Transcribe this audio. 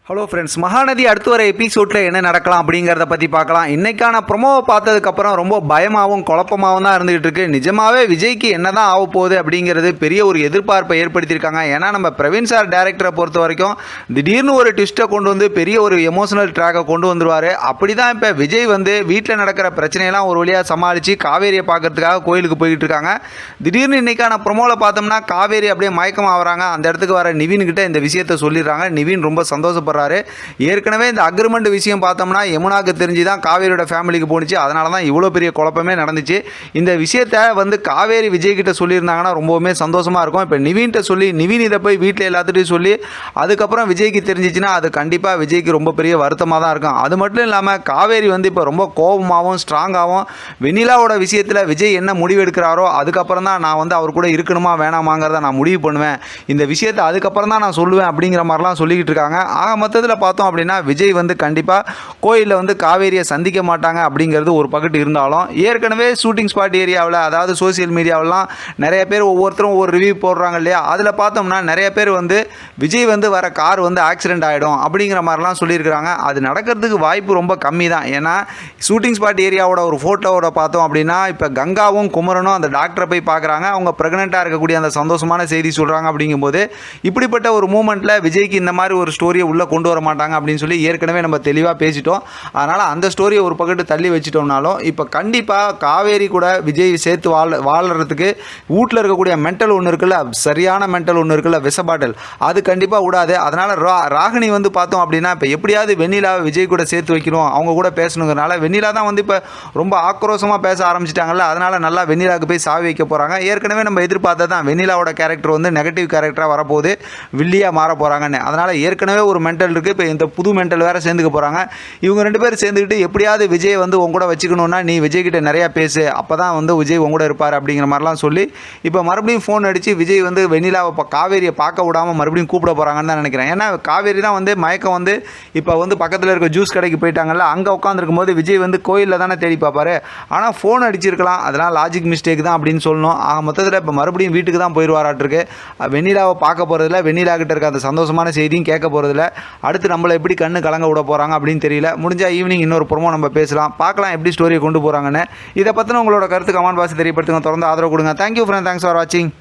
Hello friends, Mahanadi அடுத்து வர எபிசோடில் என்ன நடக்கலாம் அப்படிங்கிறத பற்றி பார்க்கலாம். இன்றைக்கான ப்ரொமோவை பார்த்ததுக்கப்புறம் ரொம்ப பயமாகவும் குழப்பமாகவும் தான் இருந்துகிட்டு இருக்கு. நிஜமாகவே விஜய்க்கு என்ன தான் ஆக போகுது அப்படிங்கிறது பெரிய ஒரு எதிர்பார்ப்பை ஏற்படுத்தியிருக்காங்க. ஏன்னா நம்ம பிரவீன் சார் டேரக்டரை பொறுத்த வரைக்கும் திடீர்னு ஒரு ட்விஸ்ட்டை கொண்டு வந்து பெரிய ஒரு எமோஷனல் ட்ராக்கை கொண்டு வந்துருவார். அப்படி தான் இப்போ விஜய் வந்து வீட்டில் நடக்கிற பிரச்சனையெல்லாம் ஒரு வழியாக சமாளித்து காவேரியை பார்க்கறதுக்காக கோயிலுக்கு போய்கிட்டு இருக்காங்க. திடீர்னு இன்றைக்கான ப்ரொமோவில் பார்த்தோம்னா காவேரி அப்படியே மயக்கமாக ஆகிறாங்க. அந்த இடத்துக்கு வர நிவின்கிட்ட இந்த விஷயத்தை சொல்லிடுறாங்க. நிவின் ரொம்ப சந்தோஷப்படுறாரு. ஏற்கனவே இந்த அக்ரிமெண்ட் விஷயம் பார்த்தோம்னா யமுனாக்கு தெரிஞ்சு தான் காவேரியோட ஃபேமிலிக்கு போணுச்சு. அதனால தான் இவ்வளோ பெரிய குழப்பமே நடந்துச்சு. இந்த விஷயத்தை வந்து காவேரி விஜய் கிட்ட சொல்லியிருந்தாங்கன்னா ரொம்பவுமே சந்தோஷமாக இருக்கும். இப்போ நிவின்கிட்ட சொல்லி நிவின் இதை போய் வீட்டில் எல்லாத்துட்டையும் சொல்லி அதுக்கப்புறம் விஜய்க்கு தெரிஞ்சிச்சுன்னா அது கண்டிப்பாக விஜய்க்கு ரொம்ப பெரிய வருத்தமாக தான் இருக்கும். அது மட்டும் இல்லாமல் காவேரி வந்து இப்போ ரொம்ப கோபமாகவும் ஸ்ட்ராங்காகவும் வெண்ணிலாவோட விஷயத்தில் விஜய் என்ன முடிவு எடுக்கிறாரோ அதுக்கப்புறம் தான் நான் வந்து அவர் கூட இருக்கணுமா வேணாமாங்கிறத நான் முடிவு பண்ணுவேன். இந்த விஷயத்தை அதுக்கப்புறம் தான் நான் சொல்லுவேன் அப்படிங்கிற மாதிரிலாம் சொல்லிக்கிட்டு இருக்காங்க. மொத்தத்தில் பார்த்தோம் அப்படின்னா விஜய் வந்து கண்டிப்பாக கோயிலில் வந்து காவேரியை சந்திக்க மாட்டாங்க அப்படிங்கிறது ஒரு பக்கத்து இருந்தாலும், ஏற்கனவே ஷூட்டிங் ஸ்பாட் ஏரியாவில் அதாவது சோசியல் மீடியாவிலாம் நிறைய பேர் ஒவ்வொருத்தரும் ஒவ்வொரு ரிவ்யூ போடுறாங்க இல்லையா, அதில் பார்த்தோம்னா நிறைய பேர் வந்து விஜய் வந்து வர கார் வந்து ஆக்சிடென்ட் ஆகிடும் அப்படிங்கிற மாதிரிலாம் சொல்லியிருக்கிறாங்க. அது நடக்கிறதுக்கு வாய்ப்பு ரொம்ப கம்மி தான். ஏன்னா ஷூட்டிங் ஸ்பாட் ஏரியாவோட ஒரு ஃபோட்டோவோட பார்த்தோம் அப்படின்னா இப்போ கங்காவும் குமரனும் அந்த டாக்டரை போய் பார்க்குறாங்க. அவங்க ப்ரெக்னெண்ட்டாக இருக்கக்கூடிய அந்த சந்தோஷமான செய்தி சொல்கிறாங்க. அப்படிங்கும்போது இப்படிப்பட்ட ஒரு மூமெண்ட்டில் விஜய்க்கு இந்த மாதிரி ஒரு ஸ்டோரியை உள்ளே கொண்டு வர மாட்டாங்க அப்படின்னு சொல்லி ஏற்கனவே நம்ம தெளிவாக பேசிட்டோம். அதனால் அந்த ஸ்டோரியை ஒரு பக்கத்து தள்ளி வச்சுட்டோம்னாலும் இப்போ கண்டிப்பாக காவேரி கூட விஜய் சேர்த்து வாழ்கிறதுக்கு வீட்டில் இருக்கக்கூடிய மென்டல் ஒன்று இருக்குல்ல, சரியான மென்டல் ஒன்று இருக்குல்ல, விஷ பாட்டில், அது கண்டிப்பாக விடாது. அதனால் ராகினி வந்து பார்த்தோம் அப்படின்னா இப்போ எப்படியாவது வெண்ணிலாவை விஜய் கூட சேர்த்து வைக்கணும், அவங்க கூட பேசணுங்கிறனால வெண்ணிலா தான் வந்து இப்போ ரொம்ப ஆக்ரோஷமாக பேச ஆரம்பிச்சிட்டாங்கல்ல. அதனால் நல்லா வெண்ணிலாவுக்கு போய் சாவி வைக்க போகிறாங்க. ஏற்கனவே நம்ம எதிர்பார்த்தது தான் வெண்ணிலாவோட கேரக்டர் வந்து நெகட்டிவ் கேரக்டராக வரப்போகுது, வில்லியாக மாற போகிறாங்கன்னு. அதனால் ஏற்கனவே ஒரு மென்டல் இருக்குது, இப்போ இந்த புது மென்டல் வேறு சேர்ந்துக்க போகிறாங்க. இவங்க ரெண்டு பேரும் சேர்ந்துக்கிட்டு எப்படியாவது விஜய் வந்து உங்க கூட வச்சுக்கணுன்னா நீ விஜய்கிட்ட நிறையா பேசு, அப்போ தான் வந்து விஜய் உங்க கூட இருப்பார் அப்படிங்கிற மாதிரிலாம் சொல்லி இப்போ மறுபடியும் ஃபோன் அடித்து விஜய் வந்து வெண்ணிலாவை காவேரியை பார்க்க விடாமல் மறுபடியும் கூப்பிட போகிறாங்கன்னு தான் நினைக்கிறேன். ஏன்னா காவேரி தான் வந்து மயக்கம் வந்து இப்போ வந்து பக்கத்தில் இருக்க ஜூஸ் கடைக்கு போயிட்டாங்கல்ல, அங்கே உட்காந்துருக்கும் போது விஜய் வந்து கோயிலில் தானே தேடி பார்ப்பாரு. ஆனால் ஃபோன் அடிச்சிருக்கலாம், அதெல்லாம் லாஜிக் மிஸ்டேக் தான் அப்படின்னு சொல்லணும். மொத்தத்தில் இப்போ மறுபடியும் வீட்டுக்கு தான் போயிடுவாராட்டிருக்கு. வெண்ணிலாவை பார்க்க போகிறதில்ல, வெண்ணிலா கிட்ட இருக்க அந்த சந்தோஷமான செய்தியும் கேட்க போகிறதில்ல. அடுத்து நம்மளை எப்படி கண்ணு கலங்க விட போகிறாங்க அப்படின்னு தெரியல. முடிஞ்சால் ஈவினிங் இன்னொரு ப்ரோமோ நம்ம பேசலாம், பார்க்கலாம் எப்படி ஸ்டோரியை கொண்டு போகிறாங்கன்னு. இதை பற்றின உங்களோட கருத்து கமெண்ட் பாக்ஸ் தெரியப்படுத்துங்க. தொடர்ந்து ஆதரவு கொடுங்க. தேங்க்யூ ஃப்ரெண்ட், தேங்க்ஸ் ஃபார் வாட்சிங்.